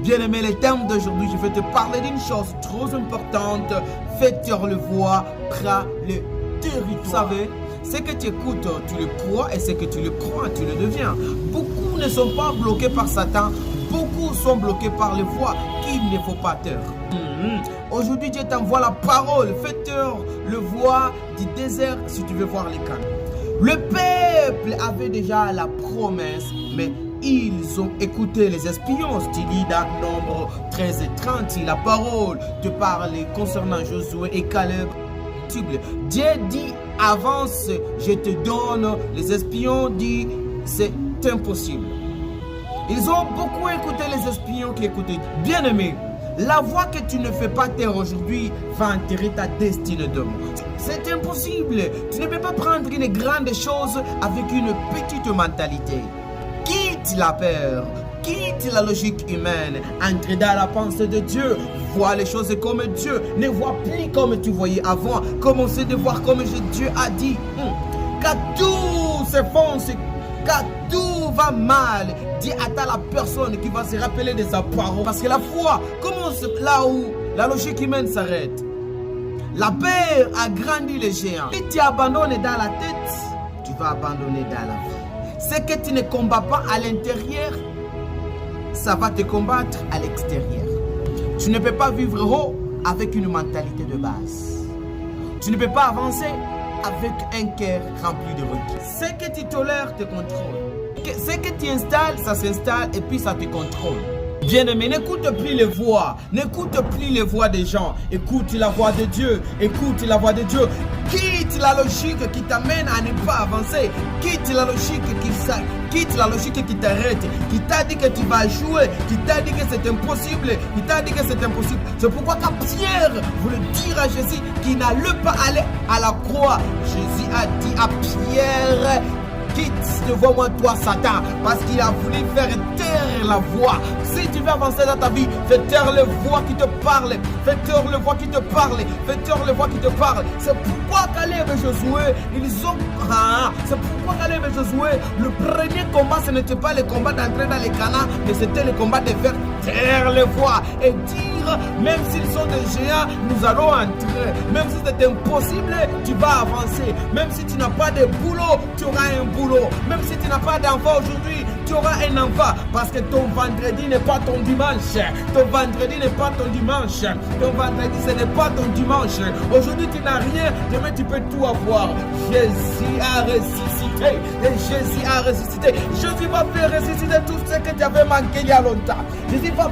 Bien-aimé, le thème d'aujourd'hui, je vais te parler d'une chose trop importante. Fais-tu le voir, prends le territoire. Vous savez, ce que tu écoutes, tu le crois, et ce que tu le crois, tu le deviens. Beaucoup ne sont pas bloqués par Satan, beaucoup sont bloqués par les voix qu'il ne faut pas taire. Aujourd'hui, Dieu t'envoie la parole. Fais taire le voix du désert si tu veux voir les canaux. Le peuple avait déjà la promesse, mais ils ont écouté les espions. Tu lis dans Nombre 13 et 30, la parole te parle concernant Josué et Caleb. Dieu dit avance, je te donne. Les espions disent c'est impossible. Ils ont beaucoup écouté les espions qui écoutaient. Bien-aimé, la voix que tu ne fais pas taire aujourd'hui va enterrer ta destinée demain. C'est impossible. Tu ne peux pas prendre une grande chose avec une petite mentalité. Quitte la peur, quitte la logique humaine, entre dans la pensée de Dieu, vois les choses comme Dieu, ne vois plus comme tu voyais avant, commencez de voir comme Dieu a dit. Quand tout s'effonce, quand tout va mal, dis à la personne qui va se rappeler de sa parole. Parce que la foi commence là où la logique humaine s'arrête. La peur a grandi les géants. Si tu abandonnes dans la tête, tu vas abandonner dans la vie. Ce que tu ne combats pas à l'intérieur, ça va te combattre à l'extérieur. Tu ne peux pas vivre haut avec une mentalité de base. Tu ne peux pas avancer avec un cœur rempli de requis. Ce que tu tolères te contrôle. Ce que tu installes, ça s'installe et puis ça te contrôle. Bien-aimé, n'écoute plus les voix. N'écoute plus les voix des gens. Écoute la voix de Dieu. Écoute la voix de Dieu. Quitte la logique qui t'amène à ne pas avancer. Quitte la logique qui t'arrête. Qui t'a dit que tu vas jouer. Qui t'a dit que c'est impossible. Qui t'a dit que c'est impossible. C'est pourquoi quand Pierre voulait dire à Jésus qu'il n'allait pas aller à la croix, Jésus a dit à Pierre: quitte devant moi toi Satan, parce qu'il a voulu faire taire la voix. Si tu veux avancer dans ta vie, fais taire les voix qui te parlent. Fais taire les voix qui te parlent. Fais taire les voix qui te parlent. C'est pourquoi Caleb et Josué, c'est pourquoi Caleb et Josué, le premier combat, ce n'était pas le combat d'entrer dans les Canaan, mais c'était le combat de faire taire les voix et dire, même s'ils sont des géants, nous allons entrer. Même si c'est impossible, tu vas avancer. Même si tu n'as pas de boulot, tu auras un boulot. Même si tu n'as pas d'enfant aujourd'hui, tu auras un enfant. Parce que ton vendredi n'est pas ton dimanche. Ton vendredi n'est pas ton dimanche. Ton vendredi, ce n'est pas ton dimanche. Aujourd'hui, tu n'as rien. Demain, tu peux tout avoir. Jésus a ressuscité. Et Jésus a ressuscité. Jésus va faire ressusciter tout ce que tu avais manqué il y a longtemps. Jésus va